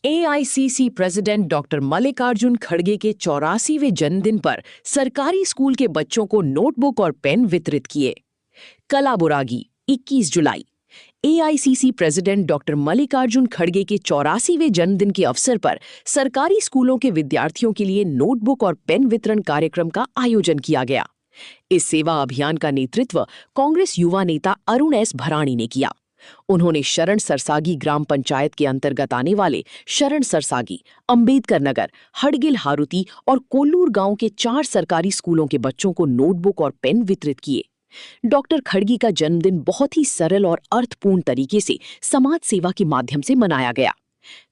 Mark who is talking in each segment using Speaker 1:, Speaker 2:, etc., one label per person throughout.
Speaker 1: AICC president doctor Mallikarjun खड़गे के 84वें जन्मदिन पर सरकारी स्कूल के बच्चों को नोटबुक और पेन वितरित किए। कलाबुरागी 21 जुलाई। एआईसीसी प्रेसिडेंट डॉक्टर मल्लिकार्जुन खड़गे के 84वें जन्मदिन के अवसर पर सरकारी स्कूलों के विद्यार्थियों के लिए नोटबुक और पेन वितरण कार्यक्रम का आयोजन किया गया। इस सेवा अभियान का नेतृत्व कांग्रेस युवा नेता अरुण एस भराणी ने किया। उन्होंने शरण सरसागी ग्राम पंचायत के अंतर्गत आने वाले शरण सरसागी, अंबेडकर नगर, हड़गिल हारुती और कोल्लूर गांव के 4 सरकारी स्कूलों के बच्चों को नोटबुक और पेन वितरित किए। डॉक्टर खड़गे का जन्मदिन बहुत ही सरल और अर्थपूर्ण तरीके से समाज सेवा के माध्यम से मनाया गया।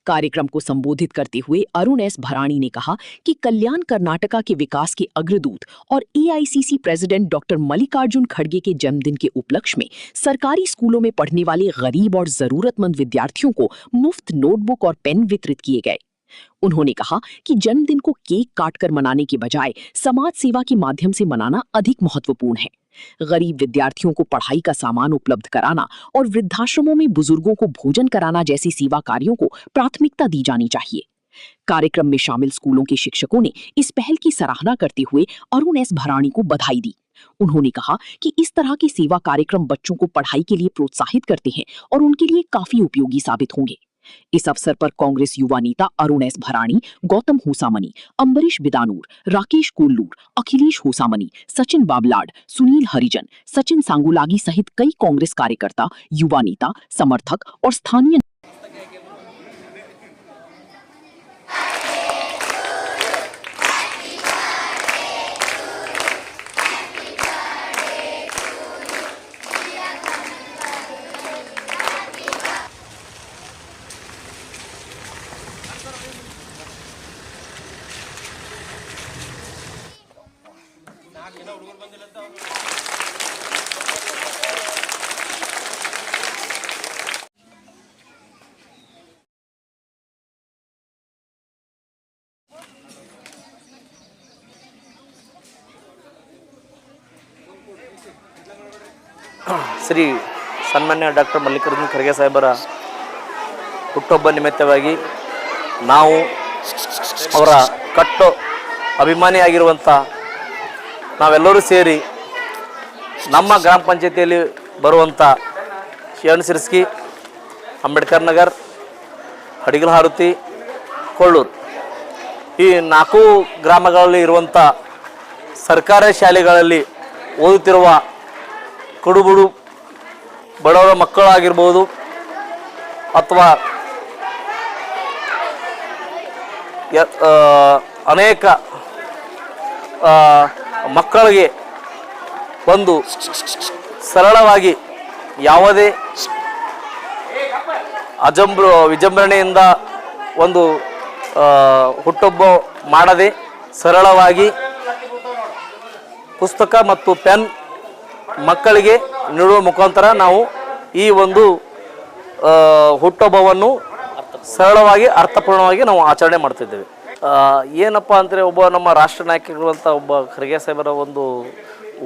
Speaker 1: कार्यक्रम को संबोधित करते हुए अरुण एस भराणी ने कहा कि कल्याण कर्नाटका के विकास के अग्रदूत और एआईसीसी प्रेसिडेंट डॉक्टर मल्लिकार्जुन खड़गे के जन्मदिन के उपलक्ष्य में सरकारी स्कूलों में पढ़ने वाले गरीब और जरूरतमंद विद्यार्थियों को मुफ्त नोटबुक और पेन वितरित किए गए। उन्होंने कहा कि जन्मदिन को केक काटकर मनाने के बजाय समाज सेवा के माध्यम से मनाना अधिक महत्वपूर्ण है। गरीब विद्यार्थियों को पढ़ाई का सामान उपलब्ध कराना और वृद्धाश्रमों में बुजुर्गों को भोजन कराना जैसी सेवा कार्यों को प्राथमिकता दी जानी चाहिए। कार्यक्रम में शामिल स्कूलों के शिक्षकों ने इस पहल की सराहना करते हुए अरुण एस भराणी को बधाई दी। उन्होंने कहा कि इस तरह के सेवा कार्यक्रम बच्चों को पढ़ाई के लिए प्रोत्साहित करते हैं और उनके लिए काफी उपयोगी साबित होंगे। इस अवसर पर कांग्रेस युवा नेता अरुण एस भराणी, गौतम होसामनी, अम्बरीश बिदानूर, राकेश कोल्लूर, अखिलेश होसामनी, सचिन बाबलाड, सुनील हरिजन, सचिन सांगुलागी सहित कई कांग्रेस कार्यकर्ता, युवा नेता, समर्थक और स्थानीय
Speaker 2: ಶ್ರೀ ಸನ್ಮಾನ್ಯ ಡಾಕ್ಟರ್ ಮಲ್ಲಿಕಾರ್ಜುನ್ ಖರ್ಗೆ ಸಾಹೇಬರ ಹುಟ್ಟುಹಬ್ಬ ನಿಮಿತ್ತವಾಗಿ ನಾವು ಅವರ ಕಟ್ಟು ಅಭಿಮಾನಿಯಾಗಿರುವಂಥ ನಾವೆಲ್ಲರೂ ಸೇರಿ ನಮ್ಮ ಗ್ರಾಮ ಪಂಚಾಯತಿಯಲ್ಲಿ ಬರುವಂಥ ಶರಣ ಸಿರ್ಸ್ಗಿ, ಅಂಬೇಡ್ಕರ್ ನಗರ್, ಹಡಗಿಲ ಹಾರುತಿ, ಕೊಳ್ಳೂರು ಈ 4 ಗ್ರಾಮಗಳಲ್ಲಿ ಇರುವಂಥ ಸರ್ಕಾರಿ ಶಾಲೆಗಳಲ್ಲಿ ಓದುತ್ತಿರುವ ಕಡುಬಡು ಬಡವರ ಮಕ್ಕಳಾಗಿರ್ಬೋದು ಅಥವಾ ಅನೇಕ ಮಕ್ಕಳಿಗೆ ಒಂದು ಸರಳವಾಗಿ ಯಾವುದೇ ವಿಜೃಂಭಣೆಯಿಂದ ಒಂದು ಹುಟ್ಟುಹಬ್ಬ ಮಾಡದೆ ಸರಳವಾಗಿ ಪುಸ್ತಕ ಮತ್ತು ಪೆನ್ ಮಕ್ಕಳಿಗೆ ನೀಡುವ ಮುಖಾಂತರ ನಾವು ಈ ಒಂದು ಹುಟ್ಟುಹಬ್ಬವನ್ನು ಸರಳವಾಗಿ ಅರ್ಥಪೂರ್ಣವಾಗಿ ನಾವು ಆಚರಣೆ ಮಾಡ್ತಿದ್ದೇವೆ. ಏನಪ್ಪ ಅಂದರೆ ಒಬ್ಬ ನಮ್ಮ ರಾಷ್ಟ್ರ ನಾಯಕರಿರುವಂಥ ಒಬ್ಬ ಖರ್ಗೆ ಸಾಹೇಬರ ಒಂದು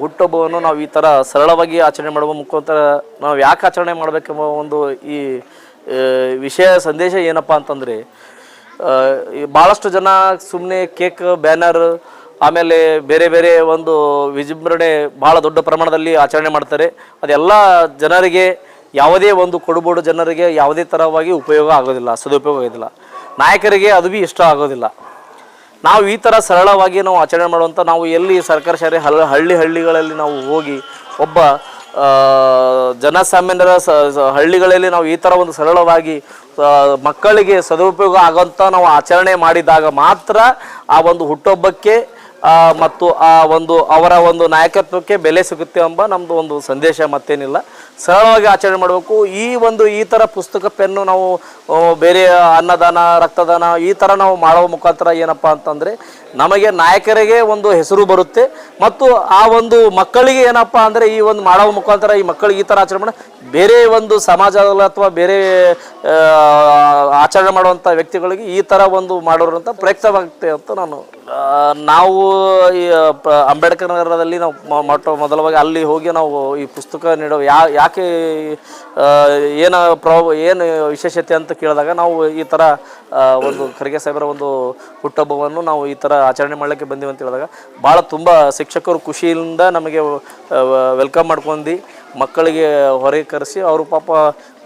Speaker 2: ಹುಟ್ಟುಹಬ್ಬವನ್ನು ನಾವು ಈ ಥರ ಸರಳವಾಗಿ ಆಚರಣೆ ಮಾಡುವ ಮುಖಾಂತರ ನಾವು ಯಾಕೆ ಆಚರಣೆ ಮಾಡಬೇಕೆಂಬ ಒಂದು ಈ ವಿಷಯ ಸಂದೇಶ ಏನಪ್ಪ ಅಂತಂದರೆ, ಭಾಳಷ್ಟು ಜನ ಸುಮ್ಮನೆ ಕೇಕ್, ಬ್ಯಾನರ್, ಆಮೇಲೆ ಬೇರೆ ಬೇರೆ ಒಂದು ವಿಜೃಂಭಣೆ ಭಾಳ ದೊಡ್ಡ ಪ್ರಮಾಣದಲ್ಲಿ ಆಚರಣೆ ಮಾಡ್ತಾರೆ. ಅದೆಲ್ಲ ಜನರಿಗೆ, ಯಾವುದೇ ಒಂದು ಕೊಡುಬೋಡು ಜನರಿಗೆ ಯಾವುದೇ ಥರವಾಗಿ ಉಪಯೋಗ ಆಗೋದಿಲ್ಲ, ಸದುಪಯೋಗ ಆಗೋದಿಲ್ಲ. ನಾಯಕರಿಗೆ ಅದು ಭೀ ಇಷ್ಟ ಆಗೋದಿಲ್ಲ. ನಾವು ಈ ಥರ ಸರಳವಾಗಿ ನಾವು ಆಚರಣೆ ಮಾಡುವಂಥ, ನಾವು ಎಲ್ಲಿ ಸರ್ಕಾರಿ ಶಾಲೆ ಹಳ್ಳಿಗಳಲ್ಲಿ ನಾವು ಹೋಗಿ ಒಬ್ಬ ಜನಸಾಮಾನ್ಯರ ಹಳ್ಳಿಗಳಲ್ಲಿ ನಾವು ಈ ಥರ ಒಂದು ಸರಳವಾಗಿ ಮಕ್ಕಳಿಗೆ ಸದುಪಯೋಗ ಆಗೋಂಥ ನಾವು ಆಚರಣೆ ಮಾಡಿದಾಗ ಮಾತ್ರ ಆ ಒಂದು ಹುಟ್ಟುಹಬ್ಬಕ್ಕೆ ಮತ್ತು ಆ ಒಂದು ಅವರ ಒಂದು ನಾಯಕತ್ವಕ್ಕೆ ಬೆಲೆ ಸಿಗುತ್ತೆ ಎಂಬ ನಮ್ಮದು ಒಂದು ಸಂದೇಶ. ಮತ್ತೇನಿಲ್ಲ, ಸರಳವಾಗಿ ಆಚರಣೆ ಮಾಡಬೇಕು. ಈ ಥರ ಪುಸ್ತಕ, ಪೆನ್ನು ನಾವು ಬೇರೆ ಅನ್ನದಾನ, ರಕ್ತದಾನ ಈ ಥರ ನಾವು ಮಾಡುವ ಮುಖಾಂತರ ಏನಪ್ಪ ಅಂತಂದರೆ ನಮಗೆ ನಾಯಕರಿಗೆ ಒಂದು ಹೆಸರು ಬರುತ್ತೆ ಮತ್ತು ಆ ಒಂದು ಮಕ್ಕಳಿಗೆ ಏನಪ್ಪ ಅಂದರೆ ಈ ಒಂದು ಮಾಡುವ ಮುಖಾಂತರ ಈ ಮಕ್ಕಳಿಗೆ ಈ ಥರ ಆಚರಣೆ ಮಾಡಿ ಬೇರೆ ಒಂದು ಸಮಾಜದಲ್ಲಿ ಅಥವಾ ಬೇರೆ ಆಚರಣೆ ಮಾಡುವಂಥ ವ್ಯಕ್ತಿಗಳಿಗೆ ಈ ಥರ ಒಂದು ಮಾಡೋರಂಥ ಪ್ರಯುಕ್ತವಾಗುತ್ತೆ ಅಂತ ನಾವು ಈ ಅಂಬೇಡ್ಕರ್ ನಗರದಲ್ಲಿ ನಾವು ಮೊದಲವಾಗಿ ಅಲ್ಲಿ ಹೋಗಿ ನಾವು ಈ ಪುಸ್ತಕ ನೀಡೋ ಯಾಕೆ ಏನು ವಿಶೇಷತೆ ಅಂತ ಕೇಳಿದಾಗ ನಾವು ಈ ಥರ ಒಂದು ಖರ್ಗೆ ಸಾಹೇಬರ ಒಂದು ಹುಟ್ಟುಹಬ್ಬವನ್ನು ನಾವು ಈ ಥರ ಆಚರಣೆ ಮಾಡಲಿಕ್ಕೆ ಬಂದೀವಿ ಅಂತ ಹೇಳಿದಾಗ ಭಾಳ ತುಂಬ ಶಿಕ್ಷಕರು ಖುಷಿಯಿಂದ ನಮಗೆ ವೆಲ್ಕಮ್ ಮಾಡ್ಕೊಂಡು ಮಕ್ಕಳಿಗೆ ಹೊರಗೆ ಕರೆಸಿ ಅವರು ಪಾಪ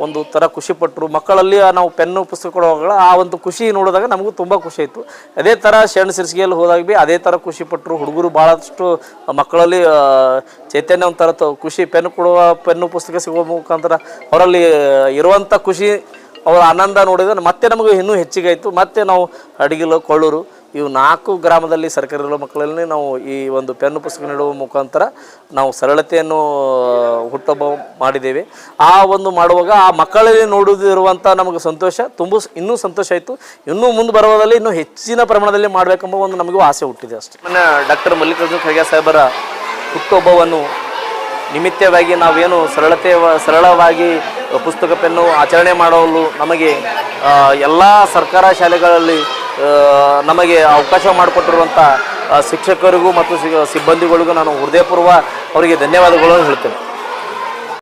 Speaker 2: ಒಂದು ಥರ ಖುಷಿಪಟ್ಟರು. ಮಕ್ಕಳಲ್ಲಿ ನಾವು ಪೆನ್ನು ಪುಸ್ತಕ ಕೊಡುವಾಗ ಆ ಒಂದು ಖುಷಿ ನೋಡಿದಾಗ ನಮಗೂ ತುಂಬ ಖುಷಿ ಆಯಿತು. ಅದೇ ಥರ ಶರಣ ಸಿರ್ಸಿಗೆಯಲ್ಲಿ ಹೋದಾಗ ಭೀ ಅದೇ ಥರ ಖುಷಿಪಟ್ಟರು. ಹುಡುಗರು ಭಾಳಷ್ಟು ಮಕ್ಕಳಲ್ಲಿ ಚೈತನ್ಯ ಒಂಥರ ಖುಷಿ, ಪೆನ್ನು ಪುಸ್ತಕ ಸಿಗುವ ಮುಖಾಂತರ ಅವರಲ್ಲಿ ಇರುವಂಥ ಖುಷಿ, ಅವರ ಆನಂದ ನೋಡಿದರೆ ಮತ್ತೆ ನಮಗೆ ಇನ್ನೂ ಹೆಚ್ಚಿಗೆ ಆಯಿತು. ಮತ್ತೆ ನಾವು ಅಡಿಗಿಲು, ಕೊಳ್ಳೂರು ಇವು 4 ಗ್ರಾಮದಲ್ಲಿ ಸರ್ಕಾರಿ ಮಕ್ಕಳಲ್ಲಿ ನಾವು ಈ ಒಂದು ಪೆನ್ನು ಪುಸ್ತಕ ನೀಡುವ ಮುಖಾಂತರ ನಾವು ಸರಳತೆಯನ್ನು ಹುಟ್ಟುಹಬ್ಬ ಮಾಡಿದ್ದೇವೆ. ಆ ಒಂದು ಮಾಡುವಾಗ ಆ ಮಕ್ಕಳಲ್ಲಿ ನೋಡುವುದಿರುವಂಥ ನಮಗೆ ಸಂತೋಷ ಇನ್ನೂ ಸಂತೋಷ ಆಯಿತು. ಇನ್ನೂ ಮುಂದೆ ಬರುವುದರಲ್ಲಿ ಇನ್ನೂ ಹೆಚ್ಚಿನ ಪ್ರಮಾಣದಲ್ಲಿ ಮಾಡಬೇಕೆಂಬ ಒಂದು ನಮಗೂ ಆಸೆ ಹುಟ್ಟಿದೆ ಅಷ್ಟೇ. ಡಾಕ್ಟರ್ ಮಲ್ಲಿಕಾರ್ಜುನ್ ಖರ್ಗೆ ಸಾಹೇಬರ ಹುಟ್ಟುಹಬ್ಬವನ್ನು ನಿಮಿತ್ತವಾಗಿ ನಾವೇನು ಸರಳವಾಗಿ ಪುಸ್ತಕ ಪೆನ್ನು ಆಚರಣೆ ಮಾಡಲು ನಮಗೆ ಎಲ್ಲ ಸರ್ಕಾರ ಶಾಲೆಗಳಲ್ಲಿ ನಮಗೆ ಅವಕಾಶ ಮಾಡಿಕೊಟ್ಟಿರುವಂಥ ಶಿಕ್ಷಕರಿಗೂ ಮತ್ತು ಸಿಬ್ಬಂದಿಗಳಿಗೂ ನಾನು ಹೃದಯಪೂರ್ವ ಅವರಿಗೆ ಧನ್ಯವಾದಗಳನ್ನು ಹೇಳ್ತೇನೆ.